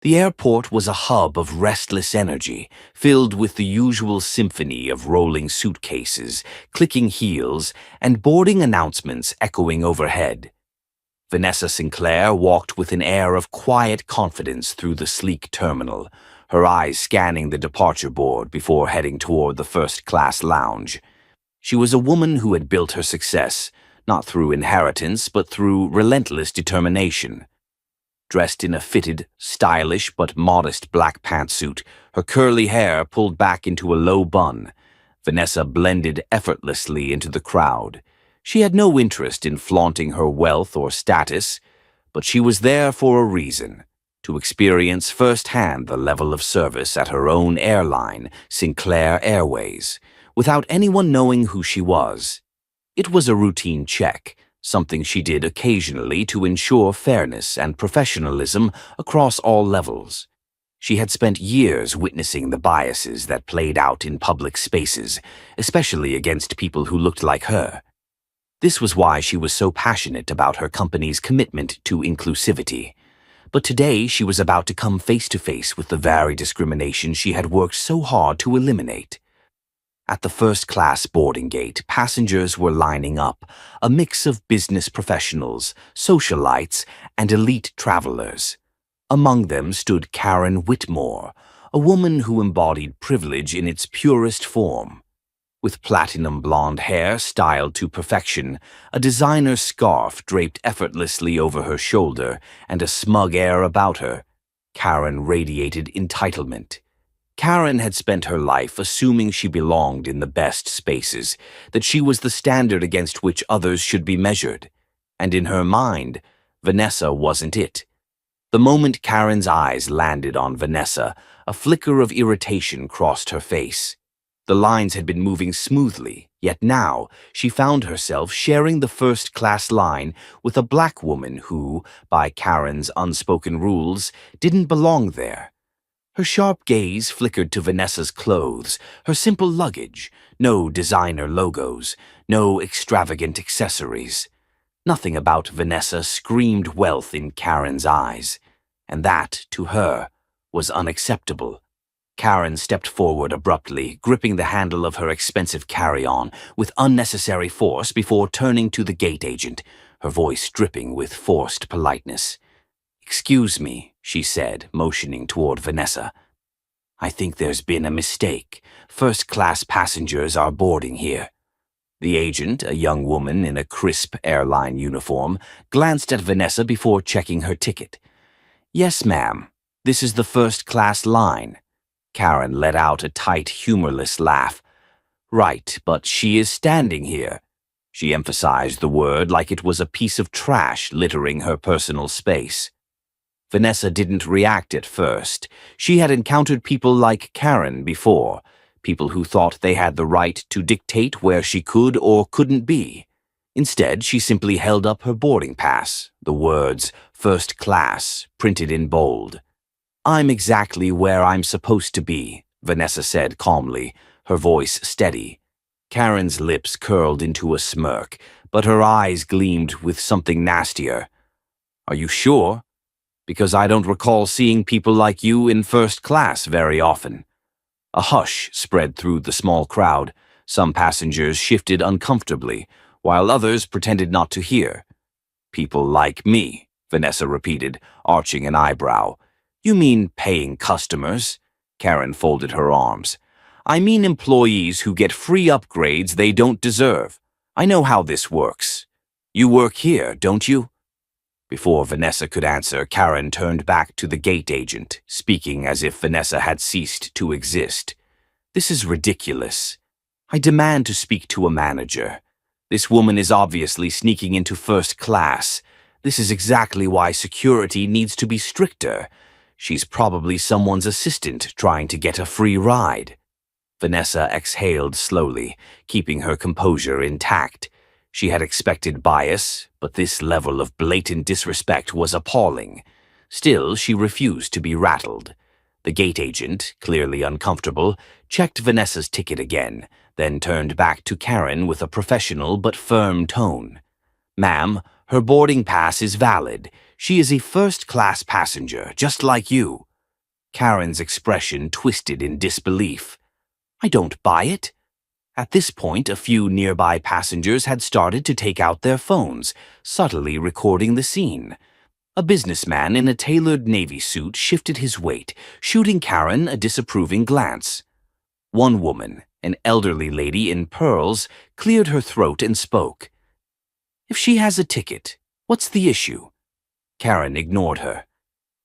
The airport was a hub of restless energy, filled with the usual symphony of rolling suitcases, clicking heels, and boarding announcements echoing overhead. Vanessa Sinclair walked with an air of quiet confidence through the sleek terminal, her eyes scanning the departure board before heading toward the first-class lounge. She was a woman who had built her success, not through inheritance, but through relentless determination. Dressed in a fitted, stylish but modest black pantsuit, her curly hair pulled back into a low bun, Vanessa blended effortlessly into the crowd. She had no interest in flaunting her wealth or status, but she was there for a reason, to experience firsthand the level of service at her own airline, Sinclair Airways, without anyone knowing who she was. It was a routine check, something she did occasionally to ensure fairness and professionalism across all levels. She had spent years witnessing the biases that played out in public spaces, especially against people who looked like her. This was why she was so passionate about her company's commitment to inclusivity. But today she was about to come face to face with the very discrimination she had worked so hard to eliminate. At the first-class boarding gate, passengers were lining up, a mix of business professionals, socialites, and elite travelers. Among them stood Karen Whitmore, a woman who embodied privilege in its purest form. With platinum blonde hair styled to perfection, a designer scarf draped effortlessly over her shoulder, and a smug air about her, Karen radiated entitlement. Karen had spent her life assuming she belonged in the best spaces, that she was the standard against which others should be measured. And in her mind, Vanessa wasn't it. The moment Karen's eyes landed on Vanessa, a flicker of irritation crossed her face. The lines had been moving smoothly, yet now she found herself sharing the first-class line with a black woman who, by Karen's unspoken rules, didn't belong there. Her sharp gaze flickered to Vanessa's clothes, her simple luggage, no designer logos, no extravagant accessories. Nothing about Vanessa screamed wealth in Karen's eyes, and that, to her, was unacceptable. Karen stepped forward abruptly, gripping the handle of her expensive carry-on with unnecessary force before turning to the gate agent, her voice dripping with forced politeness. "Excuse me," she said, motioning toward Vanessa. "I think there's been a mistake. First-class passengers are boarding here." The agent, a young woman in a crisp airline uniform, glanced at Vanessa before checking her ticket. "Yes, ma'am. This is the first-class line." Karen let out a tight, humorless laugh. "Right, but she is standing here." She emphasized the word like it was a piece of trash littering her personal space. Vanessa didn't react at first. She had encountered people like Karen before, people who thought they had the right to dictate where she could or couldn't be. Instead, she simply held up her boarding pass, the words "First Class" printed in bold. "I'm exactly where I'm supposed to be," Vanessa said calmly, her voice steady. Karen's lips curled into a smirk, but her eyes gleamed with something nastier. "Are you sure? Because I don't recall seeing people like you in first class very often." A hush spread through the small crowd. Some passengers shifted uncomfortably, while others pretended not to hear. "People like me," Vanessa repeated, arching an eyebrow. "You mean paying customers?" Karen folded her arms. "I mean employees who get free upgrades they don't deserve. I know how this works. You work here, don't you?" Before Vanessa could answer, Karen turned back to the gate agent, speaking as if Vanessa had ceased to exist. "This is ridiculous. I demand to speak to a manager. This woman is obviously sneaking into first class. This is exactly why security needs to be stricter. She's probably someone's assistant trying to get a free ride." Vanessa exhaled slowly, keeping her composure intact. She had expected bias, but this level of blatant disrespect was appalling. Still, she refused to be rattled. The gate agent, clearly uncomfortable, checked Vanessa's ticket again, then turned back to Karen with a professional but firm tone. "Ma'am, her boarding pass is valid. She is a first-class passenger, just like you." Karen's expression twisted in disbelief. I don't buy it. At this point, a few nearby passengers had started to take out their phones, subtly recording the scene. A businessman in a tailored navy suit shifted his weight, shooting Karen a disapproving glance. One woman, an elderly lady in pearls, cleared her throat and spoke. If she has a ticket, what's the issue? Karen ignored her.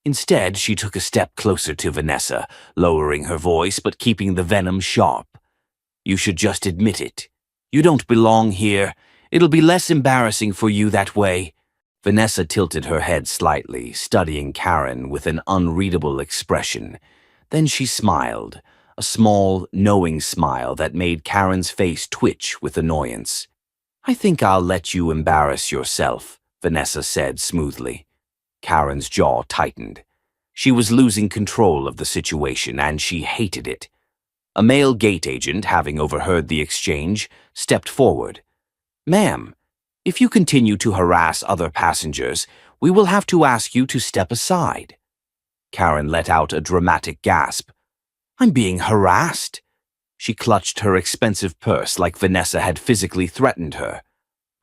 Instead, she took a step closer to Vanessa, lowering her voice but keeping the venom sharp. You should just admit it. You don't belong here. It'll be less embarrassing for you that way. Vanessa tilted her head slightly, studying Karen with an unreadable expression. Then she smiled, a small, knowing smile that made Karen's face twitch with annoyance. I think I'll let you embarrass yourself, Vanessa said smoothly. Karen's jaw tightened. She was losing control of the situation, and she hated it. A male gate agent, having overheard the exchange, stepped forward. Ma'am, if you continue to harass other passengers, we will have to ask you to step aside. Karen let out a dramatic gasp. I'm being harassed. She clutched her expensive purse like Vanessa had physically threatened her.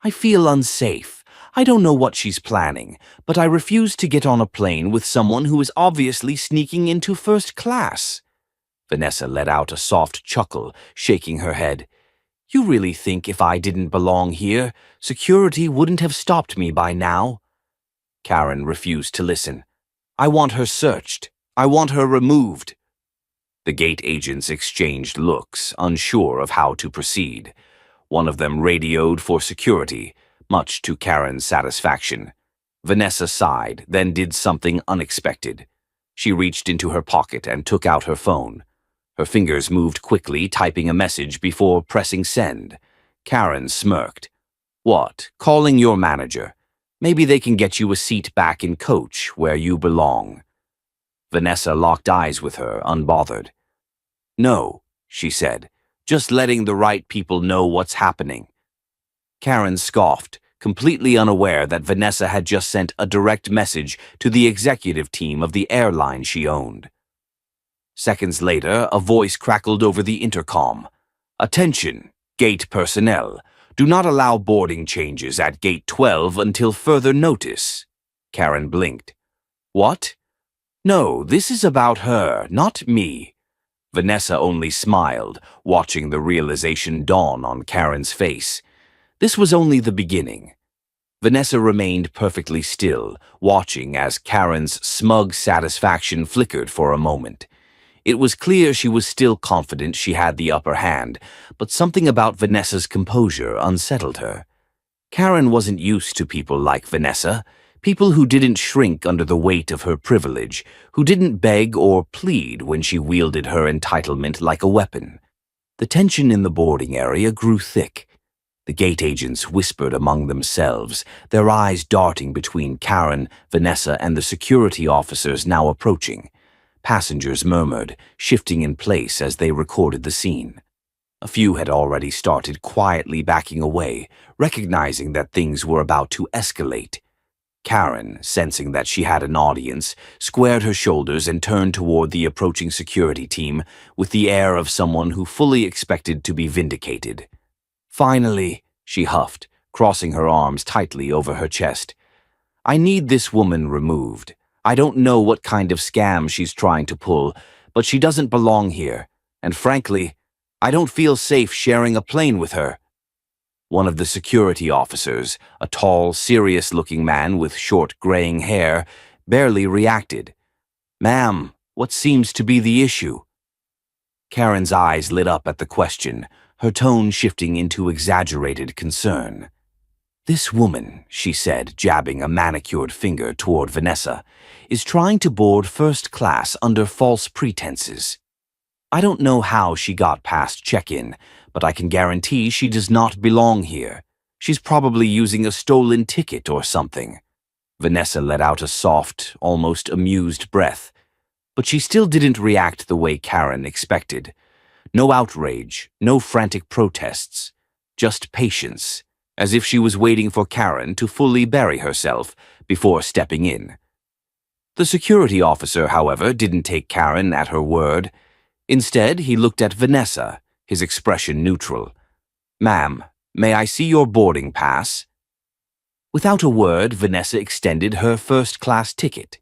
I feel unsafe. I don't know what she's planning, but I refuse to get on a plane with someone who is obviously sneaking into first class. Vanessa let out a soft chuckle, shaking her head. You really think if I didn't belong here, security wouldn't have stopped me by now? Karen refused to listen. I want her searched. I want her removed. The gate agents exchanged looks, unsure of how to proceed. One of them radioed for security, much to Karen's satisfaction. Vanessa sighed, then did something unexpected. She reached into her pocket and took out her phone. Her fingers moved quickly, typing a message before pressing send. Karen smirked. What, calling your manager? Maybe they can get you a seat back in coach where you belong. Vanessa locked eyes with her, unbothered. No, she said, just letting the right people know what's happening. Karen scoffed, completely unaware that Vanessa had just sent a direct message to the executive team of the airline she owned. Seconds later, a voice crackled over the intercom. Attention, gate personnel. Do not allow boarding changes at gate 12 until further notice. Karen blinked. What? No, this is about her, not me. Vanessa only smiled, watching the realization dawn on Karen's face. This was only the beginning. Vanessa remained perfectly still, watching as Karen's smug satisfaction flickered for a moment. It was clear she was still confident she had the upper hand, but something about Vanessa's composure unsettled her. Karen wasn't used to people like Vanessa, people who didn't shrink under the weight of her privilege, who didn't beg or plead when she wielded her entitlement like a weapon. The tension in the boarding area grew thick. The gate agents whispered among themselves, their eyes darting between Karen, Vanessa, and the security officers now approaching. Passengers murmured, shifting in place as they recorded the scene. A few had already started quietly backing away, recognizing that things were about to escalate. Karen, sensing that she had an audience, squared her shoulders and turned toward the approaching security team with the air of someone who fully expected to be vindicated. Finally, she huffed, crossing her arms tightly over her chest. I need this woman removed. I don't know what kind of scam she's trying to pull, but she doesn't belong here, and frankly, I don't feel safe sharing a plane with her. One of the security officers, a tall, serious-looking man with short graying hair, barely reacted. Ma'am, what seems to be the issue? Karen's eyes lit up at the question, her tone shifting into exaggerated concern. This woman, she said, jabbing a manicured finger toward Vanessa, is trying to board first class under false pretenses. I don't know how she got past check-in, but I can guarantee she does not belong here. She's probably using a stolen ticket or something. Vanessa let out a soft, almost amused breath, but she still didn't react the way Karen expected. No outrage, no frantic protests, just patience, as if she was waiting for Karen to fully bury herself before stepping in. The security officer, however, didn't take Karen at her word. Instead, he looked at Vanessa, his expression neutral. "Ma'am, may I see your boarding pass?" Without a word, Vanessa extended her first-class ticket.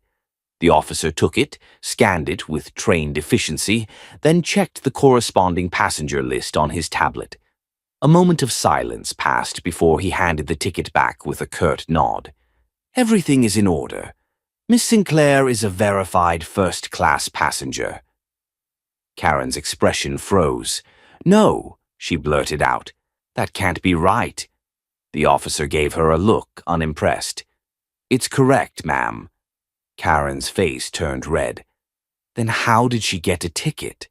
The officer took it, scanned it with trained efficiency, then checked the corresponding passenger list on his tablet. A moment of silence passed before he handed the ticket back with a curt nod. "Everything is in order. Miss Sinclair is a verified first-class passenger." Karen's expression froze. "No," she blurted out. "That can't be right." The officer gave her a look, unimpressed. "It's correct, ma'am." Karen's face turned red. Then how did she get a ticket?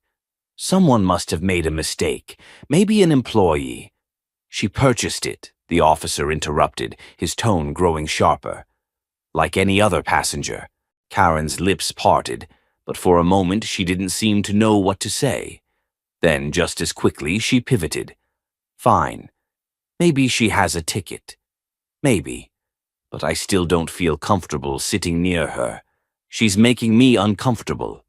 Someone must have made a mistake, maybe an employee. "She purchased it," the officer interrupted, his tone growing sharper. Like any other passenger. Karen's lips parted, but for a moment she didn't seem to know what to say. Then, just as quickly, she pivoted. "Fine. Maybe she has a ticket. Maybe. But I still don't feel comfortable sitting near her. She's making me uncomfortable."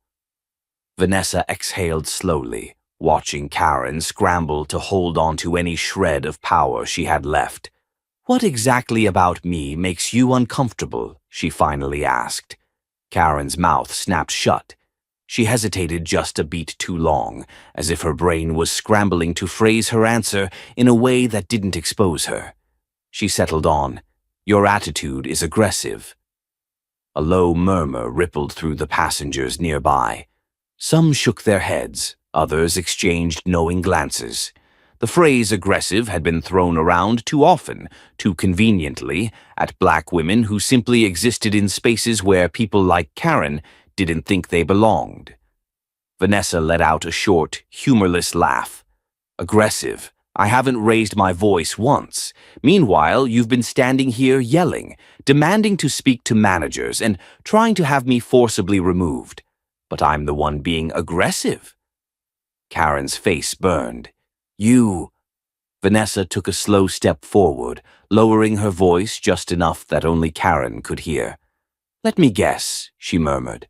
Vanessa exhaled slowly, watching Karen scramble to hold on to any shred of power she had left. "What exactly about me makes you uncomfortable?" she finally asked. Karen's mouth snapped shut. She hesitated just a beat too long, as if her brain was scrambling to phrase her answer in a way that didn't expose her. She settled on, "Your attitude is aggressive." A low murmur rippled through the passengers nearby. Some shook their heads, others exchanged knowing glances. The phrase aggressive had been thrown around too often, too conveniently, at black women who simply existed in spaces where people like Karen didn't think they belonged. Vanessa let out a short, humorless laugh. "Aggressive? I haven't raised my voice once. Meanwhile, you've been standing here yelling, demanding to speak to managers and trying to have me forcibly removed. But I'm the one being aggressive." Karen's face burned. "You..." Vanessa took a slow step forward, lowering her voice just enough that only Karen could hear. "Let me guess," she murmured.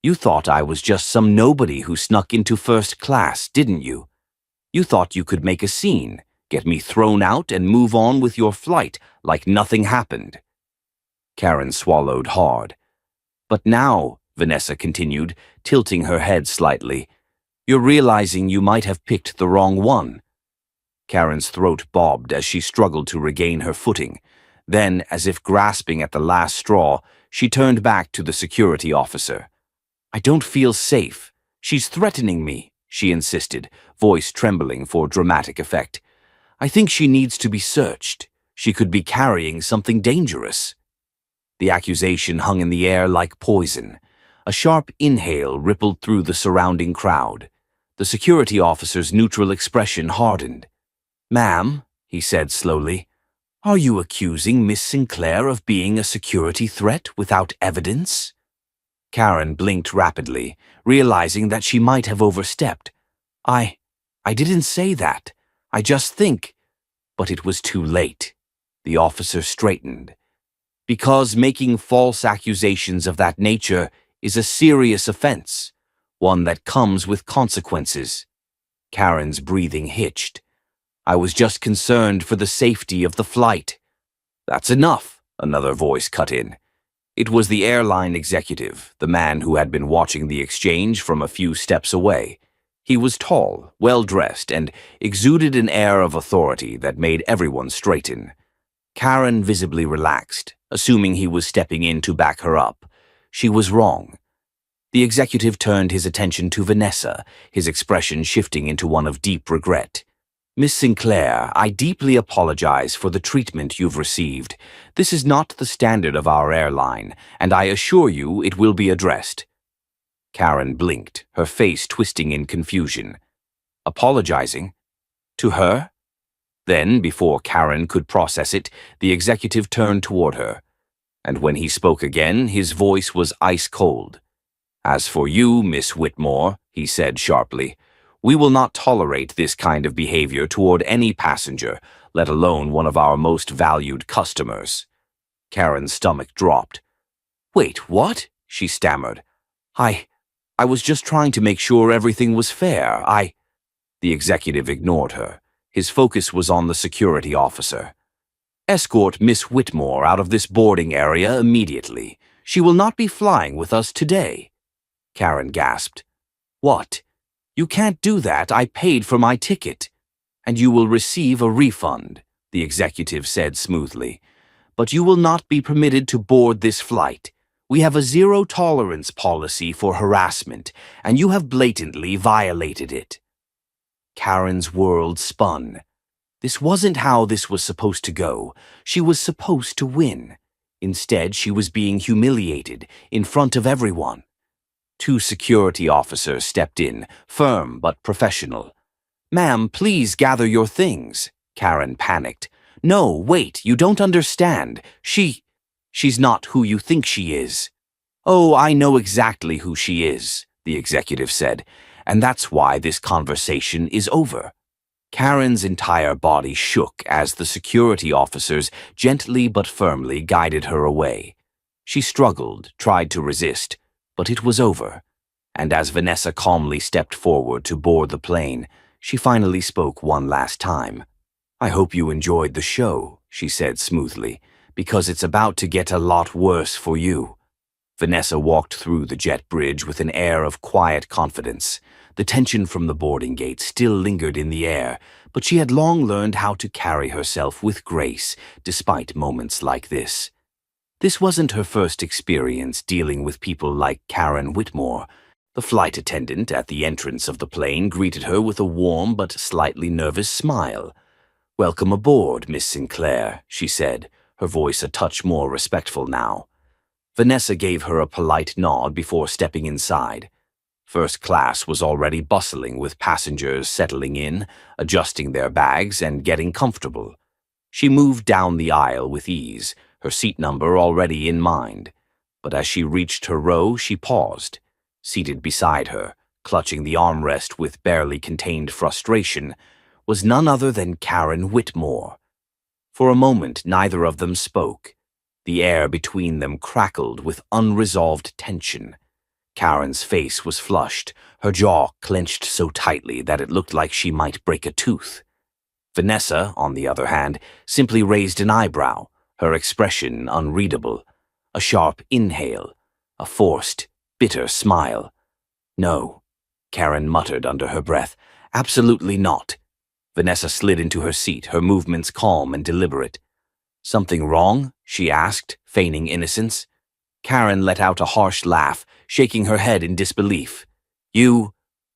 "You thought I was just some nobody who snuck into first class, didn't you? You thought you could make a scene, get me thrown out and move on with your flight like nothing happened." Karen swallowed hard. "But now," Vanessa continued, tilting her head slightly, "you're realizing you might have picked the wrong one." Karen's throat bobbed as she struggled to regain her footing. Then, as if grasping at the last straw, she turned back to the security officer. "I don't feel safe. She's threatening me," she insisted, voice trembling for dramatic effect. "I think she needs to be searched. She could be carrying something dangerous." The accusation hung in the air like poison. A sharp inhale rippled through the surrounding crowd. The security officer's neutral expression hardened. "Ma'am," he said slowly, "are you accusing Miss Sinclair of being a security threat without evidence?" Karen blinked rapidly, realizing that she might have overstepped. I didn't say that. I just think..." But it was too late. The officer straightened. "Because making false accusations of that nature is a serious offense, one that comes with consequences." Karen's breathing hitched. "I was just concerned for the safety of the flight." "That's enough," another voice cut in. It was the airline executive, the man who had been watching the exchange from a few steps away. He was tall, well-dressed, and exuded an air of authority that made everyone straighten. Karen visibly relaxed, assuming he was stepping in to back her up. She was wrong. The executive turned his attention to Vanessa, his expression shifting into one of deep regret. "Miss Sinclair, I deeply apologize for the treatment you've received. This is not the standard of our airline, and I assure you it will be addressed." Karen blinked, her face twisting in confusion. Apologizing? To her? Then, before Karen could process it, the executive turned toward her. And when he spoke again, his voice was ice-cold. "As for you, Miss Whitmore," he said sharply, "we will not tolerate this kind of behavior toward any passenger, let alone one of our most valued customers." Karen's stomach dropped. "Wait, what?" she stammered. I was just trying to make sure everything was fair. The executive ignored her. His focus was on the security officer. Escort Miss Whitmore out of this boarding area immediately. She will not be flying with us today. Karen gasped. What? You can't do that. I paid for my ticket. And you will receive a refund, the executive said smoothly. But you will not be permitted to board this flight. We have a zero-tolerance policy for harassment, and you have blatantly violated it. Karen's world spun. This wasn't how this was supposed to go. She was supposed to win. Instead, she was being humiliated in front of everyone. Two security officers stepped in, firm but professional. "Ma'am, please gather your things," Karen panicked. "No, wait, you don't understand. She's not who you think she is." "Oh, I know exactly who she is," the executive said, "and that's why this conversation is over." Karen's entire body shook as the security officers gently but firmly guided her away. She struggled, tried to resist, but it was over. And as Vanessa calmly stepped forward to board the plane, she finally spoke one last time. "I hope you enjoyed the show," she said smoothly, "because it's about to get a lot worse for you." Vanessa walked through the jet bridge with an air of quiet confidence. The tension from the boarding gate still lingered in the air, but she had long learned how to carry herself with grace, despite moments like this. This wasn't her first experience dealing with people like Karen Whitmore. The flight attendant at the entrance of the plane greeted her with a warm but slightly nervous smile. "Welcome aboard, Miss Sinclair," she said, her voice a touch more respectful now. Vanessa gave her a polite nod before stepping inside. First class was already bustling with passengers settling in, adjusting their bags, and getting comfortable. She moved down the aisle with ease, her seat number already in mind. But as she reached her row, she paused. Seated beside her, clutching the armrest with barely contained frustration, was none other than Karen Whitmore. For a moment, neither of them spoke. The air between them crackled with unresolved tension. Karen's face was flushed, her jaw clenched so tightly that it looked like she might break a tooth. Vanessa, on the other hand, simply raised an eyebrow, her expression unreadable. A sharp inhale, a forced, bitter smile. "No," Karen muttered under her breath. "Absolutely not." Vanessa slid into her seat, her movements calm and deliberate. "Something wrong?" she asked, feigning innocence. Karen let out a harsh laugh, shaking her head in disbelief. "You—"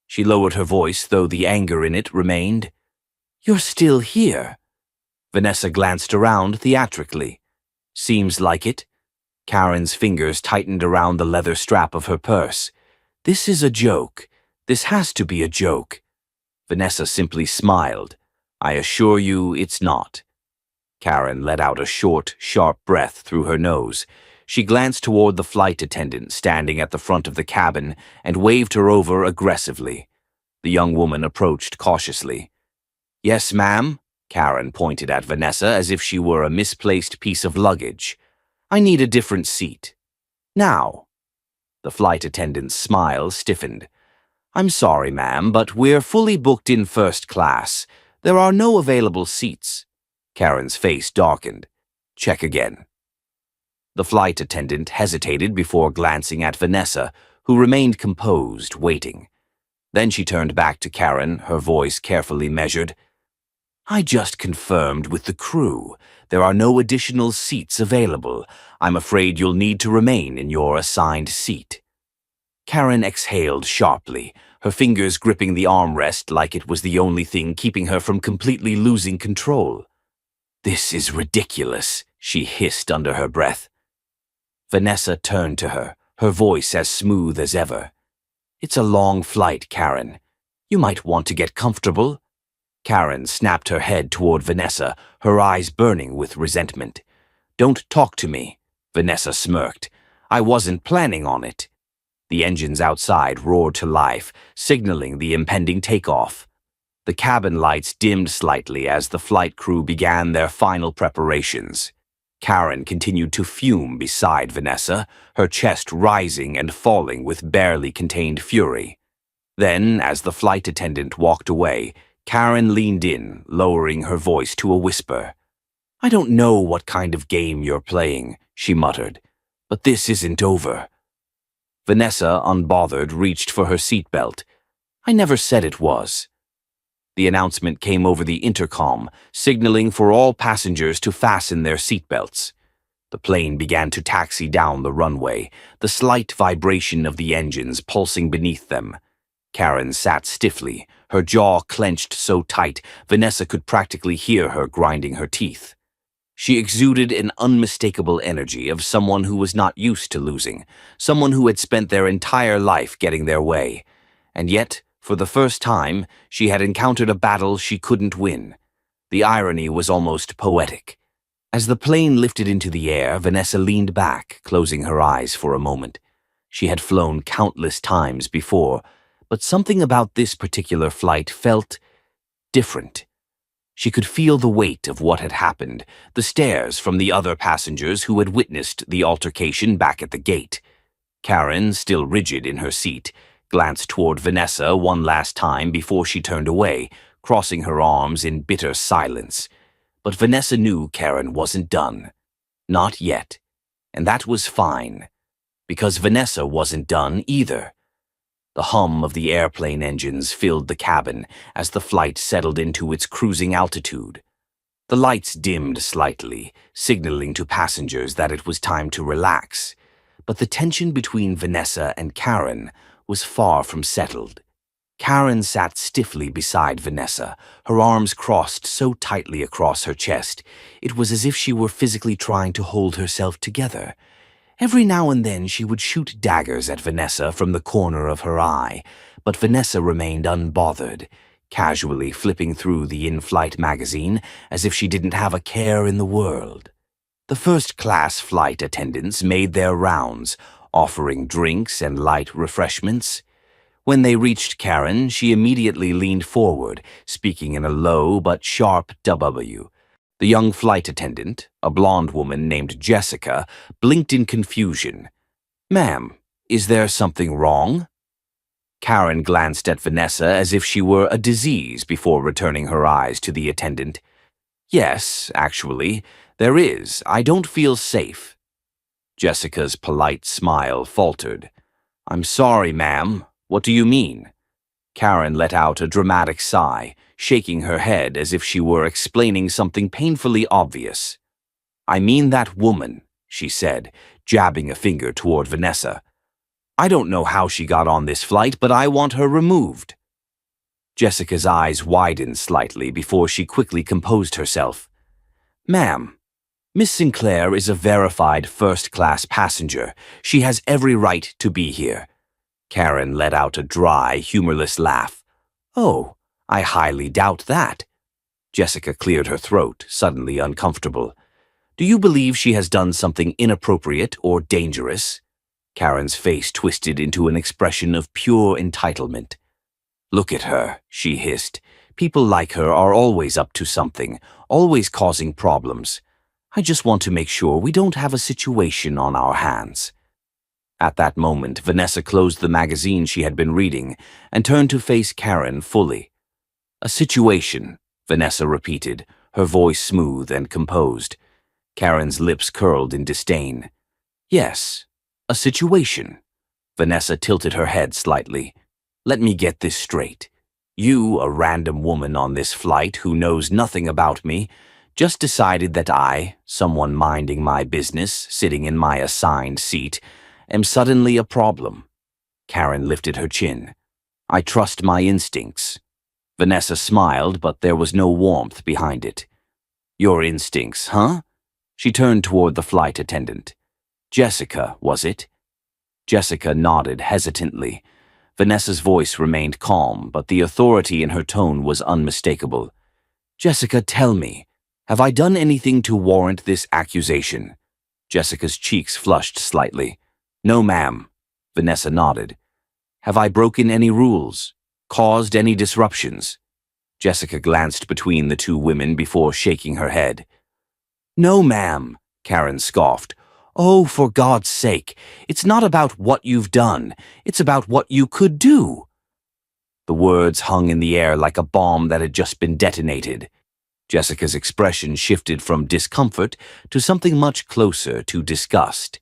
She lowered her voice, though the anger in it remained. "You're still here." Vanessa glanced around theatrically. "Seems like it." Karen's fingers tightened around the leather strap of her purse. "This is a joke. This has to be a joke." Vanessa simply smiled. "I assure you it's not." Karen let out a short, sharp breath through her nose. She glanced toward the flight attendant standing at the front of the cabin and waved her over aggressively. The young woman approached cautiously. "Yes, ma'am," Karen pointed at Vanessa as if she were a misplaced piece of luggage. "I need a different seat. Now." The flight attendant's smile stiffened. "I'm sorry, ma'am, but we're fully booked in first class. There are no available seats." Karen's face darkened. "Check again." The flight attendant hesitated before glancing at Vanessa, who remained composed, waiting. Then she turned back to Karen, her voice carefully measured. "I just confirmed with the crew. There are no additional seats available. I'm afraid you'll need to remain in your assigned seat." Karen exhaled sharply, her fingers gripping the armrest like it was the only thing keeping her from completely losing control. "This is ridiculous," she hissed under her breath. Vanessa turned to her, her voice as smooth as ever. "It's a long flight, Karen. You might want to get comfortable." Karen snapped her head toward Vanessa, her eyes burning with resentment. "Don't talk to me," Vanessa smirked. "I wasn't planning on it." The engines outside roared to life, signaling the impending takeoff. The cabin lights dimmed slightly as the flight crew began their final preparations. Karen continued to fume beside Vanessa, her chest rising and falling with barely contained fury. Then, as the flight attendant walked away, Karen leaned in, lowering her voice to a whisper. "I don't know what kind of game you're playing," she muttered, "but this isn't over." Vanessa, unbothered, reached for her seatbelt. "I never said it was." The announcement came over the intercom, signaling for all passengers to fasten their seatbelts. The plane began to taxi down the runway, the slight vibration of the engines pulsing beneath them. Karen sat stiffly, her jaw clenched so tight Vanessa could practically hear her grinding her teeth. She exuded an unmistakable energy of someone who was not used to losing, someone who had spent their entire life getting their way. And yet, for the first time, she had encountered a battle she couldn't win. The irony was almost poetic. As the plane lifted into the air, Vanessa leaned back, closing her eyes for a moment. She had flown countless times before, but something about this particular flight felt different. She could feel the weight of what had happened, the stares from the other passengers who had witnessed the altercation back at the gate. Karen, still rigid in her seat, glanced toward Vanessa one last time before she turned away, crossing her arms in bitter silence. But Vanessa knew Karen wasn't done. Not yet. And that was fine. Because Vanessa wasn't done either. The hum of the airplane engines filled the cabin as the flight settled into its cruising altitude. The lights dimmed slightly, signaling to passengers that it was time to relax. But the tension between Vanessa and Karen was far from settled. Karen sat stiffly beside Vanessa, her arms crossed so tightly across her chest, it was as if she were physically trying to hold herself together. Every now and then she would shoot daggers at Vanessa from the corner of her eye, but Vanessa remained unbothered, casually flipping through the in-flight magazine as if she didn't have a care in the world. The first-class flight attendants made their rounds, offering drinks and light refreshments. When they reached Karen, she immediately leaned forward, speaking in a low but sharp W. The young flight attendant, a blonde woman named Jessica, blinked in confusion. "Ma'am, is there something wrong?" Karen glanced at Vanessa as if she were a disease before returning her eyes to the attendant. "Yes, actually, there is. I don't feel safe." Jessica's polite smile faltered. "I'm sorry, ma'am. What do you mean?" Karen let out a dramatic sigh, shaking her head as if she were explaining something painfully obvious. "I mean that woman," she said, jabbing a finger toward Vanessa. "I don't know how she got on this flight, but I want her removed." Jessica's eyes widened slightly before she quickly composed herself. "Ma'am, Miss Sinclair is a verified first-class passenger. She has every right to be here." Karen let out a dry, humorless laugh. "Oh, I highly doubt that." Jessica cleared her throat, suddenly uncomfortable. "Do you believe she has done something inappropriate or dangerous?" Karen's face twisted into an expression of pure entitlement. "Look at her," she hissed. "People like her are always up to something, always causing problems. I just want to make sure we don't have a situation on our hands." At that moment, Vanessa closed the magazine she had been reading and turned to face Karen fully. "A situation," Vanessa repeated, her voice smooth and composed. Karen's lips curled in disdain. "Yes, a situation." Vanessa tilted her head slightly. "Let me get this straight. You, a random woman on this flight who knows nothing about me, just decided that I, someone minding my business, sitting in my assigned seat, am suddenly a problem." Karen lifted her chin. "I trust my instincts." Vanessa smiled, but there was no warmth behind it. "Your instincts, huh?" She turned toward the flight attendant. "Jessica, was it?" Jessica nodded hesitantly. Vanessa's voice remained calm, but the authority in her tone was unmistakable. "Jessica, tell me, have I done anything to warrant this accusation?" Jessica's cheeks flushed slightly. "No, ma'am." Vanessa nodded. "Have I broken any rules? Caused any disruptions?" Jessica glanced between the two women before shaking her head. "No, ma'am," Karen scoffed. Oh, for God's sake, it's not about what you've done, it's about what you could do. The words hung in the air like a bomb that had just been detonated. Jessica's expression shifted from discomfort to something much closer to disgust.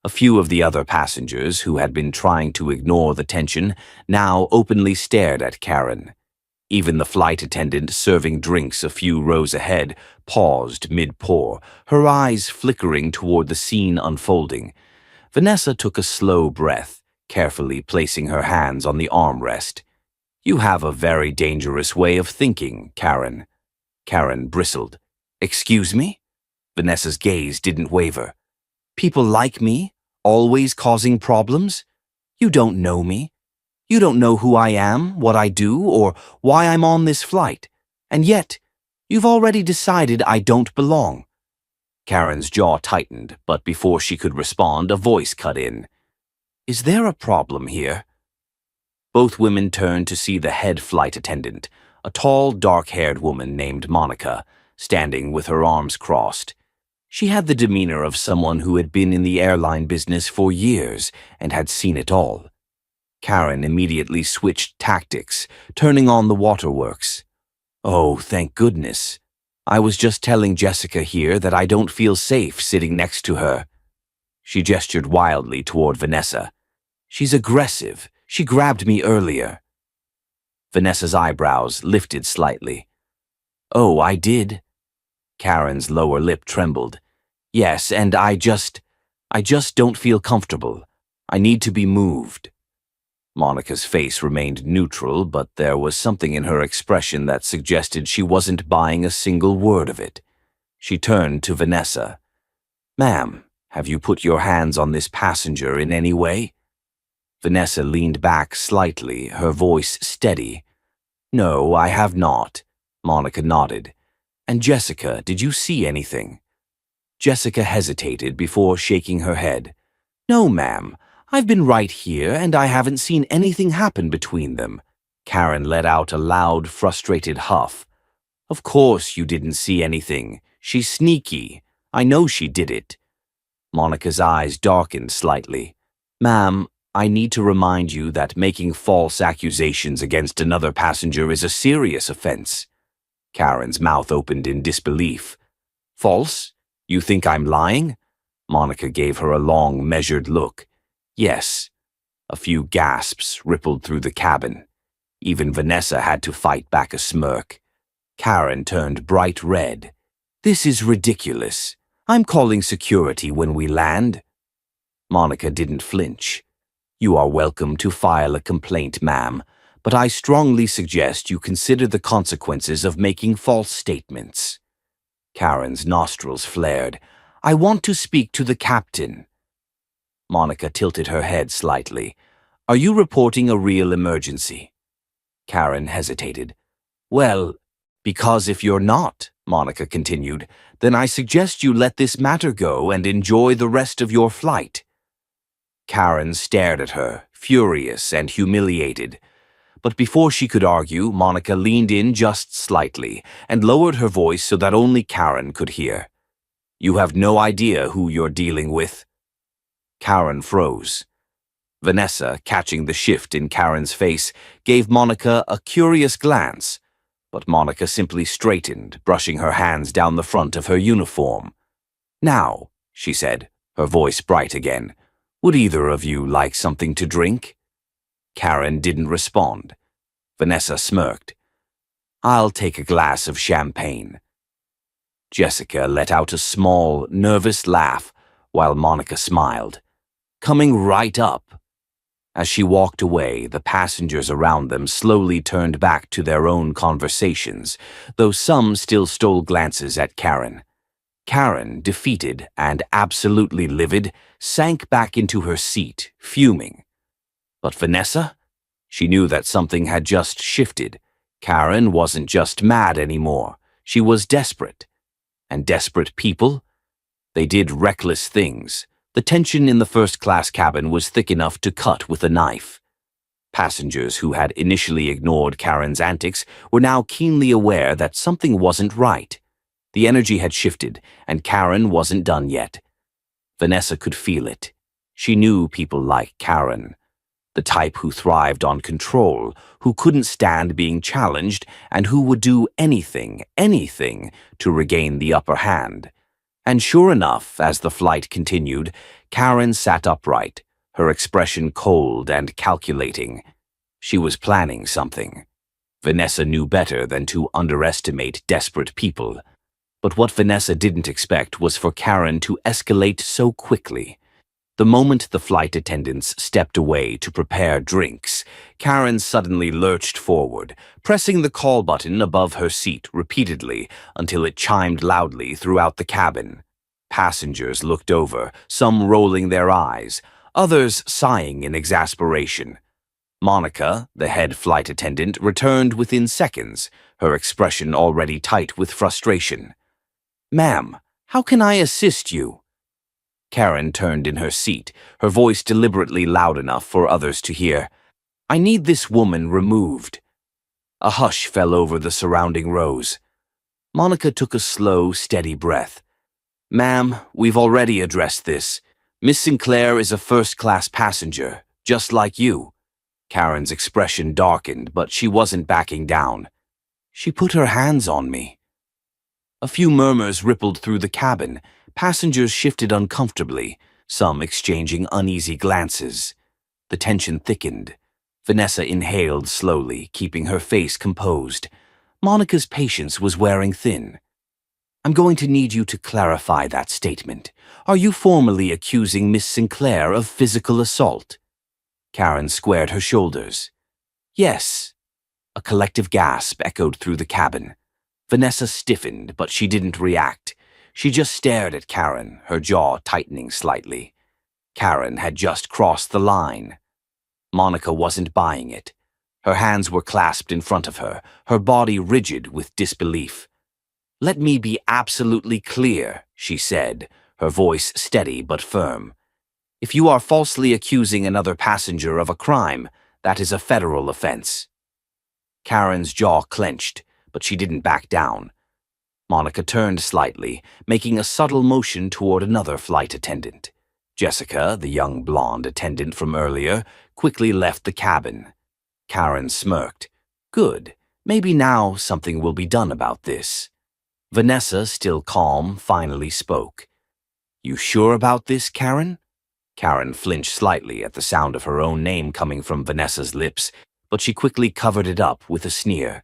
A few of the other passengers, who had been trying to ignore the tension, now openly stared at Karen. Even the flight attendant serving drinks a few rows ahead paused mid-pour, her eyes flickering toward the scene unfolding. Vanessa took a slow breath, carefully placing her hands on the armrest. You have a very dangerous way of thinking, Karen. Karen bristled. Excuse me? Vanessa's gaze didn't waver. People like me, always causing problems? You don't know me. You don't know who I am, what I do, or why I'm on this flight. And yet, you've already decided I don't belong. Karen's jaw tightened, but before she could respond, a voice cut in. Is there a problem here? Both women turned to see the head flight attendant, a tall, dark-haired woman named Monica, standing with her arms crossed. She had the demeanor of someone who had been in the airline business for years and had seen it all. Karen immediately switched tactics, turning on the waterworks. Oh, thank goodness. I was just telling Jessica here that I don't feel safe sitting next to her. She gestured wildly toward Vanessa. She's aggressive. She grabbed me earlier. Vanessa's eyebrows lifted slightly. Oh, I did? Karen's lower lip trembled. Yes, and I just don't feel comfortable. I need to be moved. Monica's face remained neutral, but there was something in her expression that suggested she wasn't buying a single word of it. She turned to Vanessa. Ma'am, have you put your hands on this passenger in any way? Vanessa leaned back slightly, her voice steady. No, I have not. Monica nodded. And Jessica, did you see anything? Jessica hesitated before shaking her head. No, ma'am. I've been right here, and I haven't seen anything happen between them. Karen let out a loud, frustrated huff. Of course you didn't see anything. She's sneaky. I know she did it. Monica's eyes darkened slightly. Ma'am, I need to remind you that making false accusations against another passenger is a serious offense. Karen's mouth opened in disbelief. False? You think I'm lying? Monica gave her a long, measured look. Yes. A few gasps rippled through the cabin. Even Vanessa had to fight back a smirk. Karen turned bright red. This is ridiculous. I'm calling security when we land. Monica didn't flinch. You are welcome to file a complaint, ma'am, but I strongly suggest you consider the consequences of making false statements. Karen's nostrils flared. I want to speak to the captain. Monica tilted her head slightly. Are you reporting a real emergency? Karen hesitated. Well, because if you're not, Monica continued, then I suggest you let this matter go and enjoy the rest of your flight. Karen stared at her, furious and humiliated. But before she could argue, Monica leaned in just slightly and lowered her voice so that only Karen could hear. You have no idea who you're dealing with. Karen froze. Vanessa, catching the shift in Karen's face, gave Monica a curious glance, but Monica simply straightened, brushing her hands down the front of her uniform. Now, she said, her voice bright again, would either of you like something to drink? Karen didn't respond. Vanessa smirked. I'll take a glass of champagne. Jessica let out a small, nervous laugh, while Monica smiled. Coming right up. As she walked away, the passengers around them slowly turned back to their own conversations, though some still stole glances at Karen. Karen, defeated and absolutely livid, sank back into her seat, fuming. But Vanessa? She knew that something had just shifted. Karen wasn't just mad anymore. She was desperate. And desperate people? They did reckless things. The tension in the first-class cabin was thick enough to cut with a knife. Passengers who had initially ignored Karen's antics were now keenly aware that something wasn't right. The energy had shifted, and Karen wasn't done yet. Vanessa could feel it. She knew people like Karen, the type who thrived on control, who couldn't stand being challenged, and who would do anything, to regain the upper hand. And sure enough, as the flight continued, Karen sat upright, her expression cold and calculating. She was planning something. Vanessa knew better than to underestimate desperate people. But what Vanessa didn't expect was for Karen to escalate so quickly. The moment the flight attendants stepped away to prepare drinks, Karen suddenly lurched forward, pressing the call button above her seat repeatedly until it chimed loudly throughout the cabin. Passengers looked over, some rolling their eyes, others sighing in exasperation. Monica, the head flight attendant, returned within seconds, her expression already tight with frustration. "Ma'am, how can I assist you?" Karen turned in her seat, her voice deliberately loud enough for others to hear. "I need this woman removed." A hush fell over the surrounding rows. Monica took a slow, steady breath. "Ma'am, we've already addressed this. Miss Sinclair is a first-class passenger, just like you." Karen's expression darkened, but she wasn't backing down. "She put her hands on me." A few murmurs rippled through the cabin. Passengers shifted uncomfortably, some exchanging uneasy glances. The tension thickened. Vanessa inhaled slowly, keeping her face composed. Monica's patience was wearing thin. "I'm going to need you to clarify that statement. Are you formally accusing Miss Sinclair of physical assault?" Karen squared her shoulders. "Yes." A collective gasp echoed through the cabin. Vanessa stiffened, but she didn't react. She just stared at Karen, her jaw tightening slightly. Karen had just crossed the line. Monica wasn't buying it. Her hands were clasped in front of her, her body rigid with disbelief. "Let me be absolutely clear," she said, her voice steady but firm. "If you are falsely accusing another passenger of a crime, that is a federal offense." Karen's jaw clenched, but she didn't back down. Monica turned slightly, making a subtle motion toward another flight attendant. Jessica, the young blonde attendant from earlier, quickly left the cabin. Karen smirked. "Good. Maybe now something will be done about this." Vanessa, still calm, finally spoke. "You sure about this, Karen?" Karen flinched slightly at the sound of her own name coming from Vanessa's lips, but she quickly covered it up with a sneer.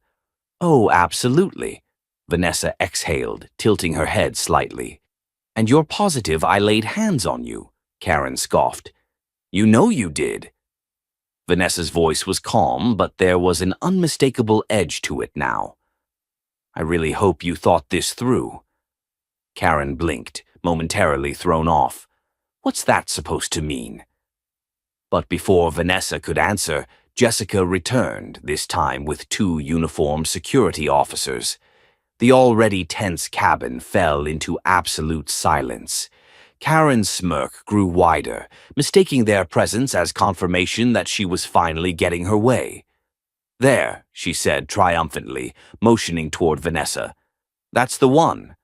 "Oh, absolutely." Vanessa exhaled, tilting her head slightly. "And you're positive I laid hands on you?" Karen scoffed. "You know you did." Vanessa's voice was calm, but there was an unmistakable edge to it now. "I really hope you thought this through." Karen blinked, momentarily thrown off. What's that supposed to mean? But before Vanessa could answer, Jessica returned, this time with 2 uniformed security officers. The already tense cabin fell into absolute silence. Karen's smirk grew wider, mistaking their presence as confirmation that she was finally getting her way. "There," she said triumphantly, motioning toward Vanessa. "That's the one.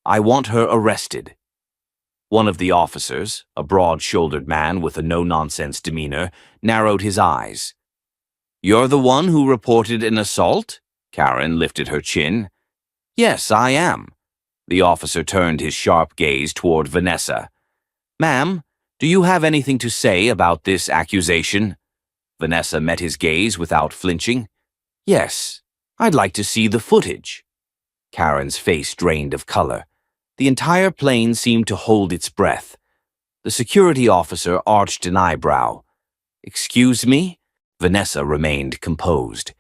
I want her arrested." One of the officers, a broad-shouldered man with a no-nonsense demeanor, narrowed his eyes. "You're the one who reported an assault?" Karen lifted her chin. "Yes, I am." The officer turned his sharp gaze toward Vanessa. "Ma'am, do you have anything to say about this accusation?" Vanessa met his gaze without flinching. "Yes, I'd like to see the footage." Karen's face drained of color. The entire plane seemed to hold its breath. The security officer arched an eyebrow. "Excuse me?" Vanessa remained composed.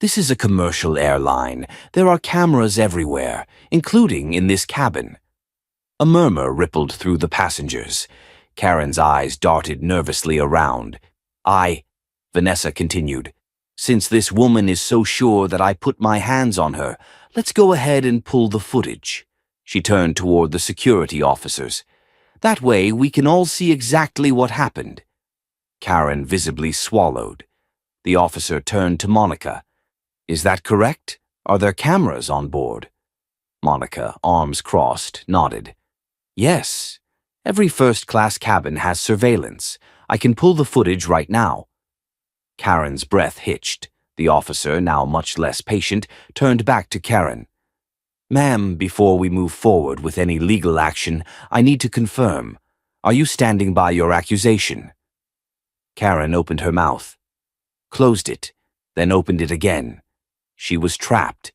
"This is a commercial airline. There are cameras everywhere, including in this cabin." A murmur rippled through the passengers. Karen's eyes darted nervously around. Vanessa continued, "Since this woman is so sure that I put my hands on her, let's go ahead and pull the footage." She turned toward the security officers. "That way we can all see exactly what happened." Karen visibly swallowed. The officer turned to Monica. "Is that correct? Are there cameras on board?" Monica, arms crossed, nodded. Yes. Every first-class cabin has surveillance. I can pull the footage right now. Karen's breath hitched. The officer, now much less patient, turned back to Karen. Ma'am, before we move forward with any legal action, I need to confirm. Are you standing by your accusation? Karen opened her mouth, closed it, then opened it again. She was trapped.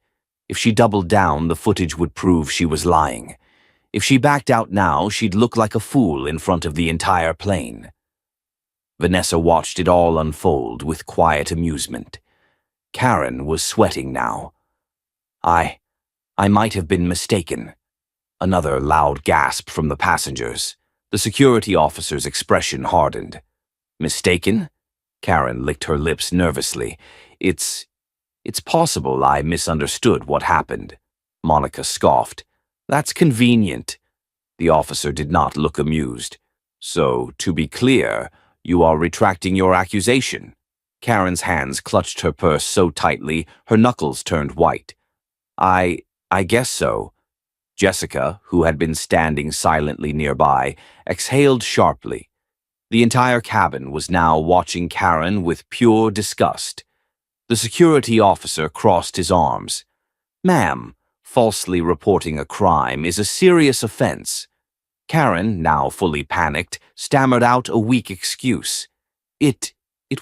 If she doubled down, the footage would prove she was lying. If she backed out now, she'd look like a fool in front of the entire plane. Vanessa watched it all unfold with quiet amusement. Karen was sweating now. I might have been mistaken. Another loud gasp from the passengers. The security officer's expression hardened. Mistaken? Karen licked her lips nervously. It's possible I misunderstood what happened. Monica scoffed. That's convenient. The officer did not look amused. So, to be clear, you are retracting your accusation. Karen's hands clutched her purse so tightly, her knuckles turned white. I guess so. Jessica, who had been standing silently nearby, exhaled sharply. The entire cabin was now watching Karen with pure disgust. The security officer crossed his arms. Ma'am, falsely reporting a crime is a serious offense. Karen, now fully panicked, stammered out a weak excuse. It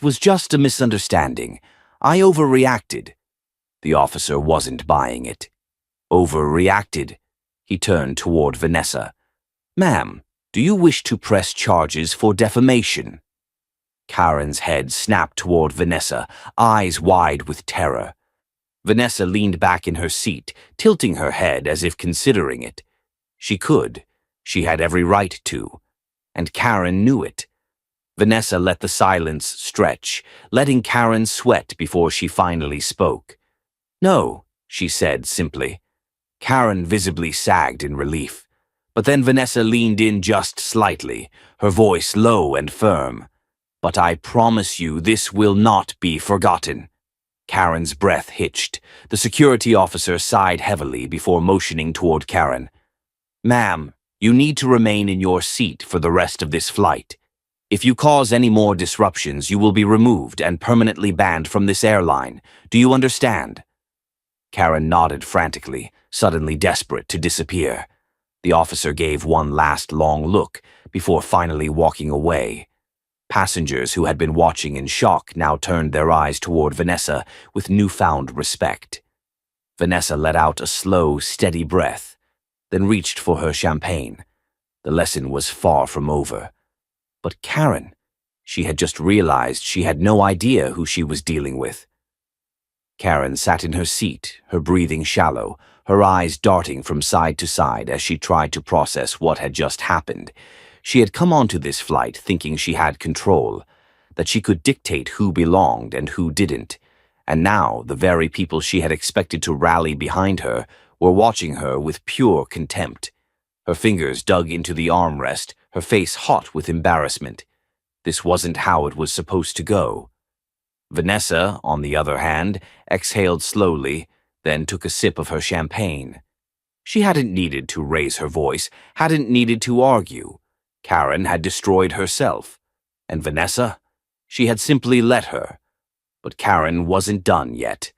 was just a misunderstanding. I overreacted. The officer wasn't buying it. Overreacted? He turned toward Vanessa. Ma'am, do you wish to press charges for defamation? Karen's head snapped toward Vanessa, eyes wide with terror. Vanessa leaned back in her seat, tilting her head as if considering it. She could. She had every right to. And Karen knew it. Vanessa let the silence stretch, letting Karen sweat before she finally spoke. No, she said simply. Karen visibly sagged in relief. But then Vanessa leaned in just slightly, her voice low and firm. But I promise you this will not be forgotten. Karen's breath hitched. The security officer sighed heavily before motioning toward Karen. Ma'am, you need to remain in your seat for the rest of this flight. If you cause any more disruptions, you will be removed and permanently banned from this airline. Do you understand? Karen nodded frantically, suddenly desperate to disappear. The officer gave one last long look before finally walking away. Passengers who had been watching in shock now turned their eyes toward Vanessa with newfound respect. Vanessa let out a slow, steady breath, then reached for her champagne. The lesson was far from over. But Karen, she had just realized she had no idea who she was dealing with. Karen sat in her seat, her breathing shallow, her eyes darting from side to side as she tried to process what had just happened. She had come onto this flight thinking she had control, that she could dictate who belonged and who didn't, and now the very people she had expected to rally behind her were watching her with pure contempt. Her fingers dug into the armrest, her face hot with embarrassment. This wasn't how it was supposed to go. Vanessa, on the other hand, exhaled slowly, then took a sip of her champagne. She hadn't needed to raise her voice, hadn't needed to argue. Karen had destroyed herself. And Vanessa? She had simply let her. But Karen wasn't done yet.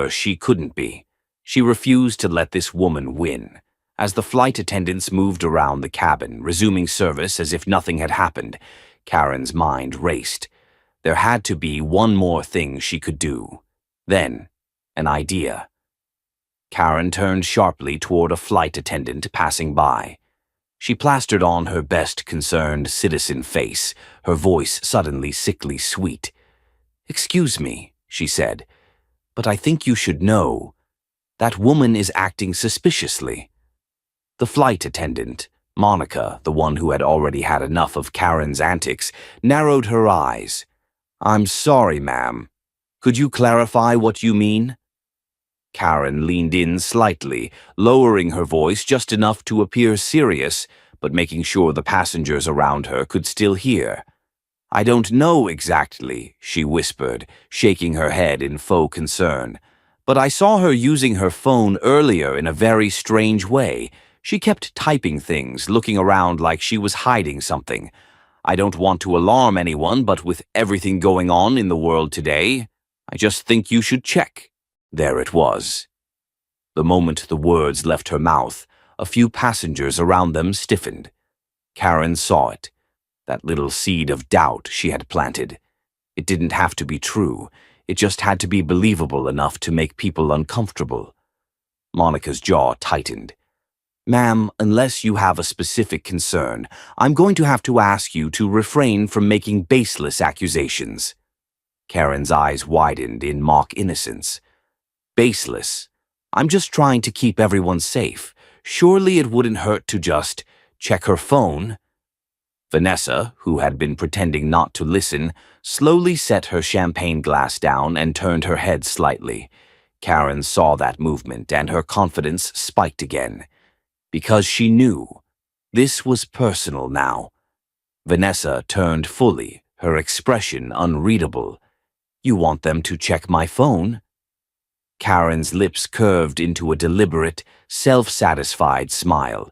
She couldn't be. She refused to let this woman win. As the flight attendants moved around the cabin, resuming service as if nothing had happened, Karen's mind raced. There had to be one more thing she could do. Then, an idea. Karen turned sharply toward a flight attendant passing by. She plastered on her best concerned citizen face, her voice suddenly sickly sweet. "Excuse me," she said, "but I think you should know. That woman is acting suspiciously." The flight attendant, Monica, the one who had already had enough of Karen's antics, narrowed her eyes. "I'm sorry, ma'am. Could you clarify what you mean?" Karen leaned in slightly, lowering her voice just enough to appear serious, but making sure the passengers around her could still hear. "I don't know exactly," she whispered, shaking her head in faux concern, But I saw her using her phone earlier in a very strange way. She kept typing things, looking around like she was hiding something. I don't want to alarm anyone, but with everything going on in the world today, I just think you should check." There it was. The moment the words left her mouth, a few passengers around them stiffened. Karen saw it, that little seed of doubt she had planted. It didn't have to be true. It just had to be believable enough to make people uncomfortable. Monica's jaw tightened. "Ma'am, unless you have a specific concern, I'm going to have to ask you to refrain from making baseless accusations." Karen's eyes widened in mock innocence. "Baseless? I'm just trying to keep everyone safe. Surely it wouldn't hurt to just check her phone." Vanessa, who had been pretending not to listen, slowly set her champagne glass down and turned her head slightly. Karen saw that movement and her confidence spiked again. Because she knew. This was personal now. Vanessa turned fully, her expression unreadable. "You want them to check my phone?" Karen's lips curved into a deliberate, self-satisfied smile.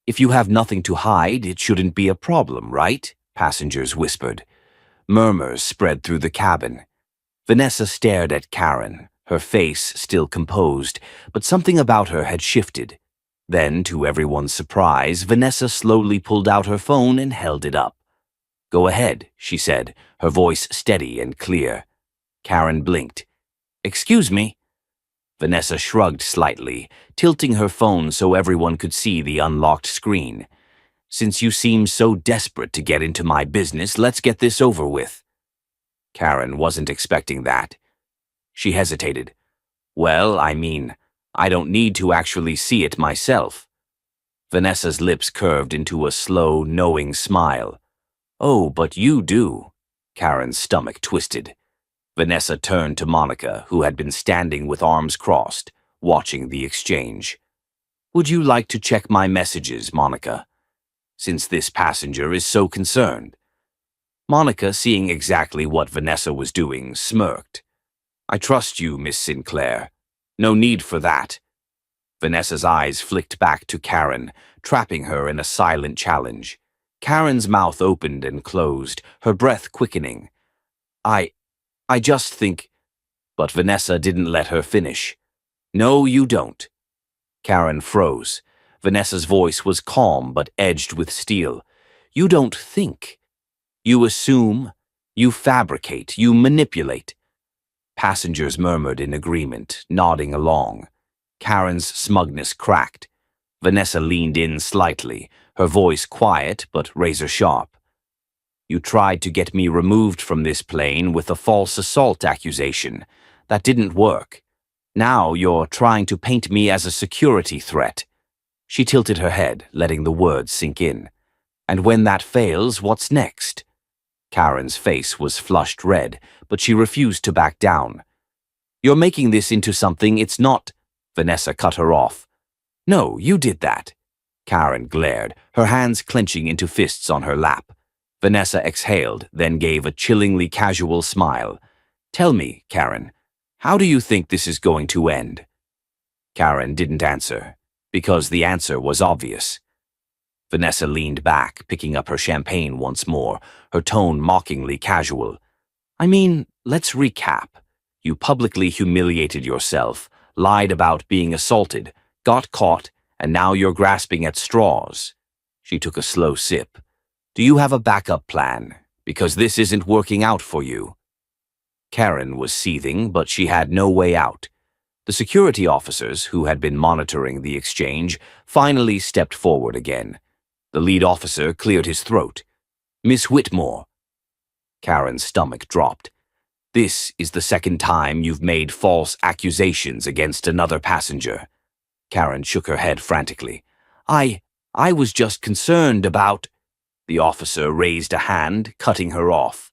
"If you have nothing to hide, it shouldn't be a problem, right?" Passengers whispered. Murmurs spread through the cabin. Vanessa stared at Karen, her face still composed, but something about her had shifted. Then, to everyone's surprise, Vanessa slowly pulled out her phone and held it up. "Go ahead," she said, her voice steady and clear. Karen blinked. "Excuse me?" Vanessa shrugged slightly, tilting her phone so everyone could see the unlocked screen. "Since you seem so desperate to get into my business, let's get this over with." Karen wasn't expecting that. She hesitated. "Well, I don't need to actually see it myself." Vanessa's lips curved into a slow, knowing smile. "Oh, but you do." Karen's stomach twisted. Vanessa turned to Monica, who had been standing with arms crossed, watching the exchange. "Would you like to check my messages, Monica? Since this passenger is so concerned." Monica, seeing exactly what Vanessa was doing, smirked. "I trust you, Miss Sinclair. No need for that." Vanessa's eyes flicked back to Karen, trapping her in a silent challenge. Karen's mouth opened and closed, her breath quickening. I just think—" But Vanessa didn't let her finish. "No, you don't." Karen froze. Vanessa's voice was calm but edged with steel. "You don't think. You assume. You fabricate. You manipulate." Passengers murmured in agreement, nodding along. Karen's smugness cracked. Vanessa leaned in slightly, her voice quiet but razor-sharp. "You tried to get me removed from this plane with a false assault accusation. That didn't work. Now you're trying to paint me as a security threat." She tilted her head, letting the words sink in. "And when that fails, what's next?" Karen's face was flushed red, but she refused to back down. "You're making this into something it's not." Vanessa cut her off. "No, you did that." Karen glared, her hands clenching into fists on her lap. Vanessa exhaled, then gave a chillingly casual smile. "Tell me, Karen, how do you think this is going to end?" Karen didn't answer, because the answer was obvious. Vanessa leaned back, picking up her champagne once more, her tone mockingly casual. Let's recap. You publicly humiliated yourself, lied about being assaulted, got caught, and now you're grasping at straws." She took a slow sip. "Do you have a backup plan? Because this isn't working out for you." Karen was seething, but she had no way out. The security officers, who had been monitoring the exchange, finally stepped forward again. The lead officer cleared his throat. "Miss Whitmore." Karen's stomach dropped. "This is the second time you've made false accusations against another passenger." Karen shook her head frantically. I was just concerned about—" The officer raised a hand, cutting her off.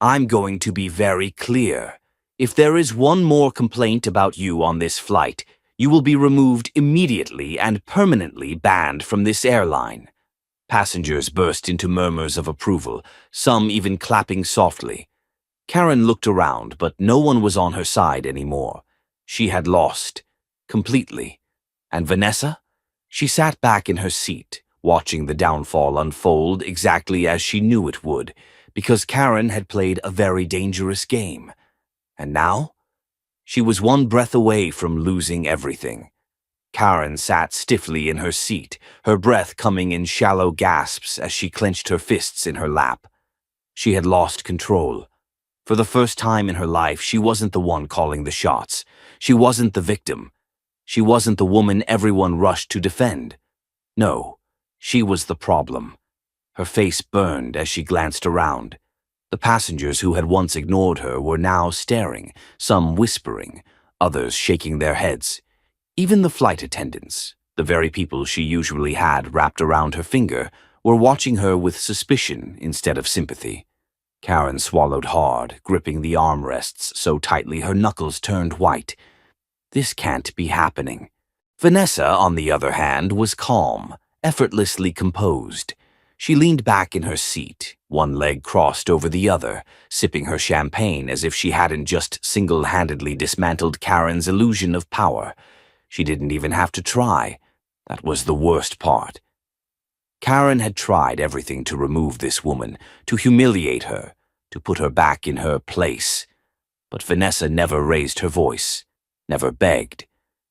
"I'm going to be very clear. If there is one more complaint about you on this flight, you will be removed immediately and permanently banned from this airline." Passengers burst into murmurs of approval, some even clapping softly. Karen looked around, but no one was on her side anymore. She had lost. Completely. And Vanessa? She sat back in her seat, watching the downfall unfold exactly as she knew it would, because Karen had played a very dangerous game. And now? She was one breath away from losing everything. Karen sat stiffly in her seat, her breath coming in shallow gasps as she clenched her fists in her lap. She had lost control. For the first time in her life, she wasn't the one calling the shots. She wasn't the victim. She wasn't the woman everyone rushed to defend. No, she was the problem. Her face burned as she glanced around. The passengers who had once ignored her were now staring, some whispering, others shaking their heads. Even the flight attendants, the very people she usually had wrapped around her finger, were watching her with suspicion instead of sympathy. Karen swallowed hard, gripping the armrests so tightly her knuckles turned white. This can't be happening. Vanessa, on the other hand, was calm, effortlessly composed. She leaned back in her seat, one leg crossed over the other, sipping her champagne as if she hadn't just single-handedly dismantled Karen's illusion of power. She didn't even have to try. That was the worst part. Karen had tried everything to remove this woman, to humiliate her, to put her back in her place. But Vanessa never raised her voice, never begged,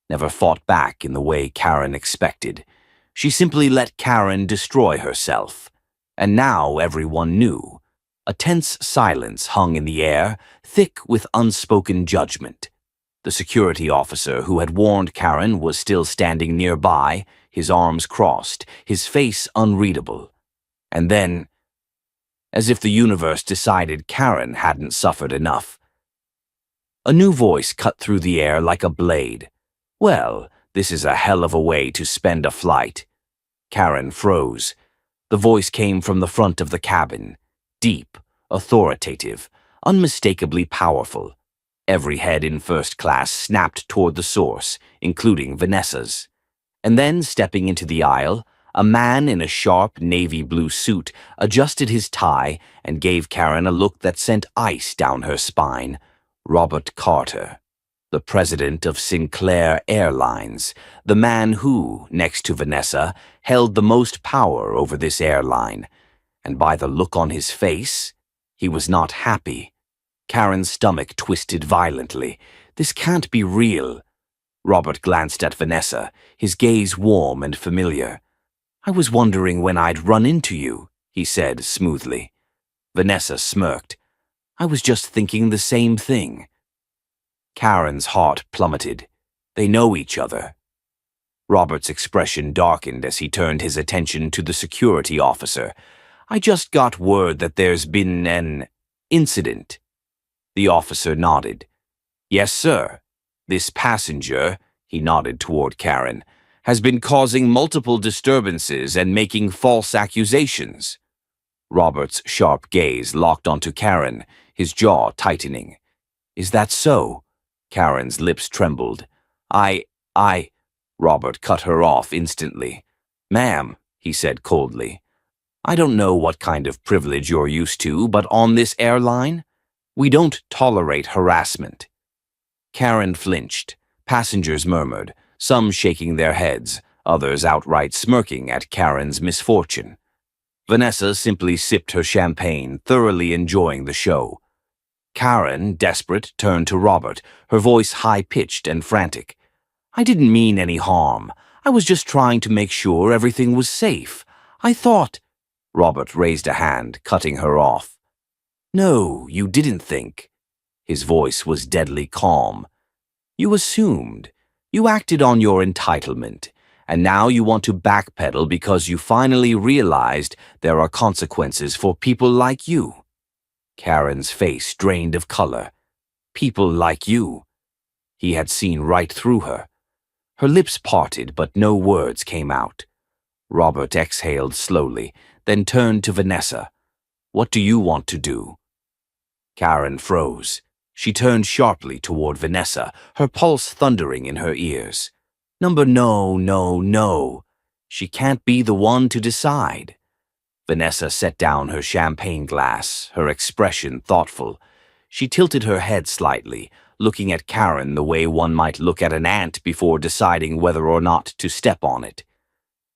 never fought back in the way Karen expected. She simply let Karen destroy herself. And now everyone knew. A tense silence hung in the air, thick with unspoken judgment. The security officer who had warned Karen was still standing nearby, his arms crossed, his face unreadable. And then, as if the universe decided Karen hadn't suffered enough, a new voice cut through the air like a blade. "Well, this is a hell of a way to spend a flight." Karen froze. The voice came from the front of the cabin, deep, authoritative, unmistakably powerful. Every head in first class snapped toward the source, including Vanessa's. And then, stepping into the aisle, a man in a sharp navy blue suit adjusted his tie and gave Karen a look that sent ice down her spine. Robert Carter, the president of Sinclair Airlines, the man who, next to Vanessa, held the most power over this airline. And by the look on his face, he was not happy. Karen's stomach twisted violently. This can't be real. Robert glanced at Vanessa, his gaze warm and familiar. "I was wondering when I'd run into you," he said smoothly. Vanessa smirked. "I was just thinking the same thing." Karen's heart plummeted. They know each other. Robert's expression darkened as he turned his attention to the security officer. "I just got word that there's been an incident." The officer nodded. "Yes, sir. This passenger," he nodded toward Karen, "has been causing multiple disturbances and making false accusations." Robert's sharp gaze locked onto Karen, his jaw tightening. "Is that so?" Karen's lips trembled. I... Robert cut her off instantly. "Ma'am," he said coldly, "I don't know what kind of privilege you're used to, but on this airline, we don't tolerate harassment." Karen flinched. Passengers murmured, some shaking their heads, others outright smirking at Karen's misfortune. Vanessa simply sipped her champagne, thoroughly enjoying the show. Karen, desperate, turned to Robert, her voice high-pitched and frantic. "I didn't mean any harm. I was just trying to make sure everything was safe. I thought—" Robert raised a hand, cutting her off. "No, you didn't think." His voice was deadly calm. "You assumed. You acted on your entitlement. And now you want to backpedal because you finally realized there are consequences for people like you." Karen's face drained of color. People like you. He had seen right through her. Her lips parted, but no words came out. Robert exhaled slowly, then turned to Vanessa. "What do you want to do?" Karen froze. She turned sharply toward Vanessa, her pulse thundering in her ears. No. She can't be the one to decide." Vanessa set down her champagne glass, her expression thoughtful. She tilted her head slightly, looking at Karen the way one might look at an ant before deciding whether or not to step on it.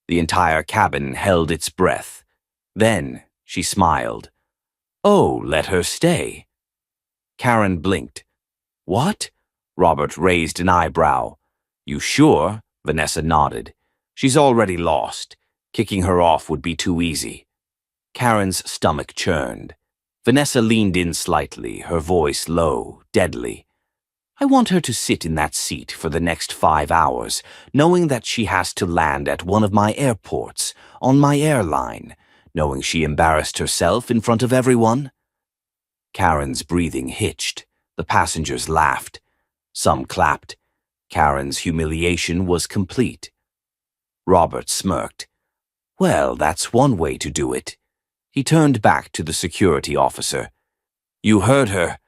The entire cabin held its breath. Then she smiled. "Oh, let her stay." Karen blinked. "What?" Robert raised an eyebrow. "You sure?" Vanessa nodded. "She's already lost. Kicking her off would be too easy." Karen's stomach churned. Vanessa leaned in slightly, her voice low, deadly. "I want her to sit in that seat for the next 5 hours, knowing that she has to land at one of my airports, on my airline, knowing she embarrassed herself in front of everyone." Karen's breathing hitched. The passengers laughed. Some clapped. Karen's humiliation was complete. Robert smirked. "Well, that's one way to do it." He turned back to the security officer. "You heard her.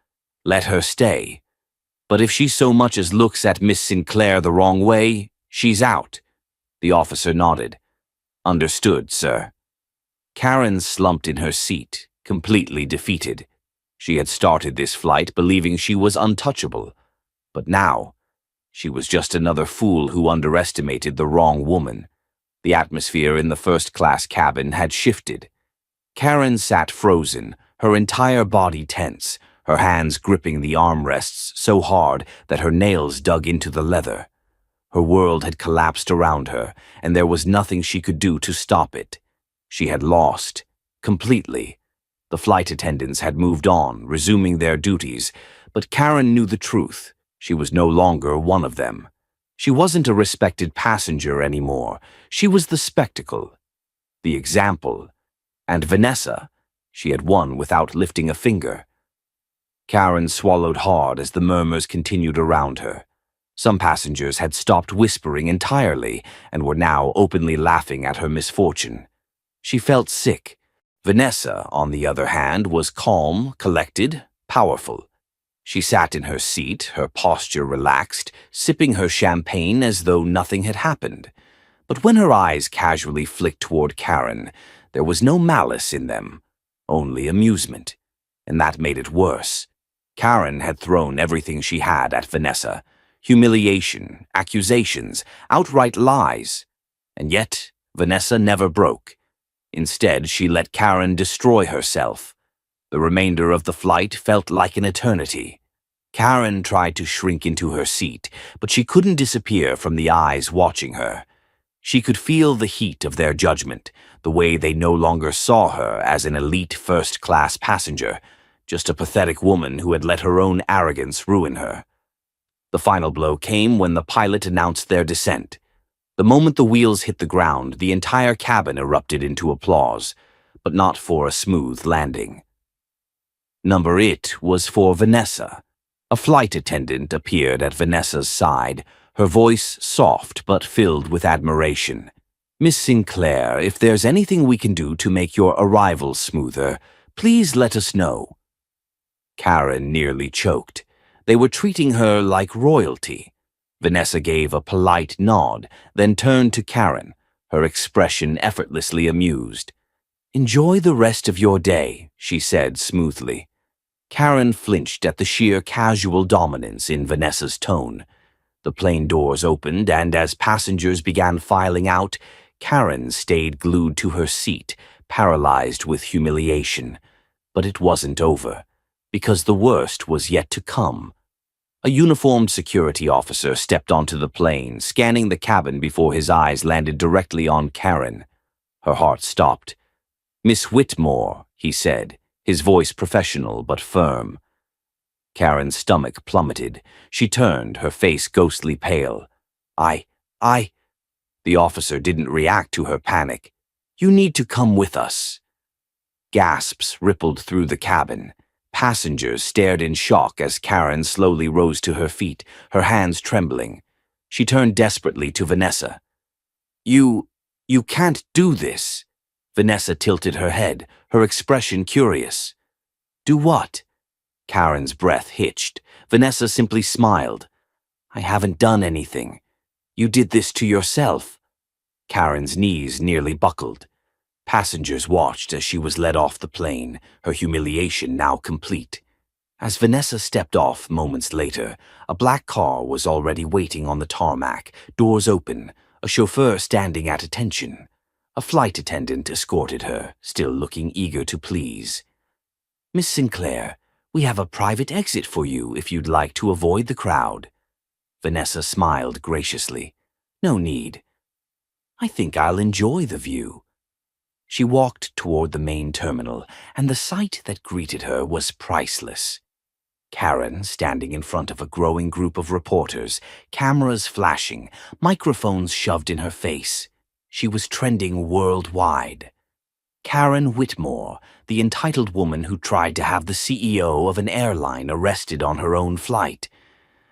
Let her stay. But if she so much as looks at Miss Sinclair the wrong way, she's out." The officer nodded. "Understood, sir." Karen slumped in her seat, completely defeated. She had started this flight believing she was untouchable. But now, she was just another fool who underestimated the wrong woman. The atmosphere in the first-class cabin had shifted. Karen sat frozen, her entire body tense, her hands gripping the armrests so hard that her nails dug into the leather. Her world had collapsed around her, and there was nothing she could do to stop it. She had lost, completely. The flight attendants had moved on, resuming their duties, but Karen knew the truth. She was no longer one of them. She wasn't a respected passenger anymore. She was the spectacle, the example. And Vanessa, she had won without lifting a finger. Karen swallowed hard as the murmurs continued around her. Some passengers had stopped whispering entirely and were now openly laughing at her misfortune. She felt sick. Vanessa, on the other hand, was calm, collected, powerful. She sat in her seat, her posture relaxed, sipping her champagne as though nothing had happened. But when her eyes casually flicked toward Karen, there was no malice in them, only amusement. And that made it worse. Karen had thrown everything she had at Vanessa. Humiliation, accusations, outright lies. And yet, Vanessa never broke. Instead, she let Karen destroy herself. The remainder of the flight felt like an eternity. Karen tried to shrink into her seat, but she couldn't disappear from the eyes watching her. She could feel the heat of their judgment, the way they no longer saw her as an elite first-class passenger, just a pathetic woman who had let her own arrogance ruin her. The final blow came when the pilot announced their descent. The moment the wheels hit the ground, the entire cabin erupted into applause, but not for a smooth landing. Number it was for Vanessa. A flight attendant appeared at Vanessa's side, her voice soft but filled with admiration. "Miss Sinclair, if there's anything we can do to make your arrival smoother, please let us know." Karen nearly choked. They were treating her like royalty. Vanessa gave a polite nod, then turned to Karen, her expression effortlessly amused. "Enjoy the rest of your day," she said smoothly. Karen flinched at the sheer casual dominance in Vanessa's tone. The plane doors opened, and as passengers began filing out, Karen stayed glued to her seat, paralyzed with humiliation. But it wasn't over, because the worst was yet to come. A uniformed security officer stepped onto the plane, scanning the cabin before his eyes landed directly on Karen. Her heart stopped. "Miss Whitmore," he said, his voice professional but firm. Karen's stomach plummeted. She turned, her face ghostly pale. I... The officer didn't react to her panic. "You need to come with us." Gasps rippled through the cabin. Passengers stared in shock as Karen slowly rose to her feet, her hands trembling. She turned desperately to Vanessa. You can't do this." Vanessa tilted her head, her expression curious. "Do what?" Karen's breath hitched. Vanessa simply smiled. "I haven't done anything. You did this to yourself." Karen's knees nearly buckled. Passengers watched as she was led off the plane, her humiliation now complete. As Vanessa stepped off moments later, a black car was already waiting on the tarmac, doors open, a chauffeur standing at attention. A flight attendant escorted her, still looking eager to please. "Miss Sinclair, we have a private exit for you if you'd like to avoid the crowd." Vanessa smiled graciously. "No need. I think I'll enjoy the view." She walked toward the main terminal, and the sight that greeted her was priceless. Karen standing in front of a growing group of reporters, cameras flashing, microphones shoved in her face. She was trending worldwide. Karen Whitmore, the entitled woman who tried to have the CEO of an airline arrested on her own flight.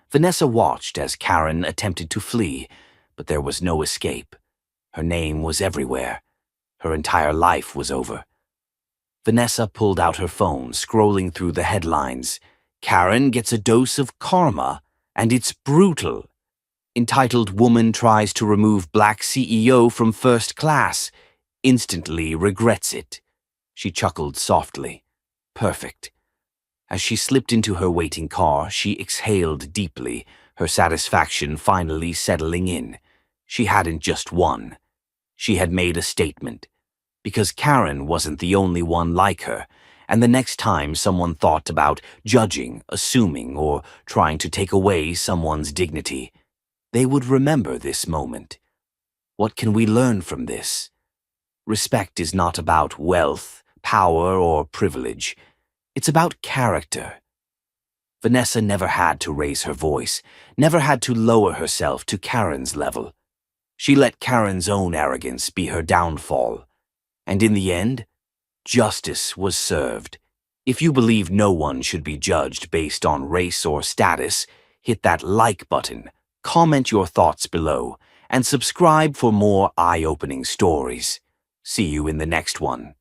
Vanessa watched as Karen attempted to flee, but there was no escape. Her name was everywhere. Her entire life was over. Vanessa pulled out her phone, scrolling through the headlines. Karen gets a dose of karma, and it's brutal. Entitled woman tries to remove black CEO from first class. Instantly regrets it. She chuckled softly. Perfect. As she slipped into her waiting car, she exhaled deeply, her satisfaction finally settling in. She hadn't just won. She had made a statement. Because Karen wasn't the only one like her, and the next time someone thought about judging, assuming, or trying to take away someone's dignity, they would remember this moment. What can we learn from this? Respect is not about wealth, power, or privilege. It's about character. Vanessa never had to raise her voice, never had to lower herself to Karen's level. She let Karen's own arrogance be her downfall. And in the end, justice was served. If you believe no one should be judged based on race or status, hit that like button, comment your thoughts below, and subscribe for more eye-opening stories. See you in the next one.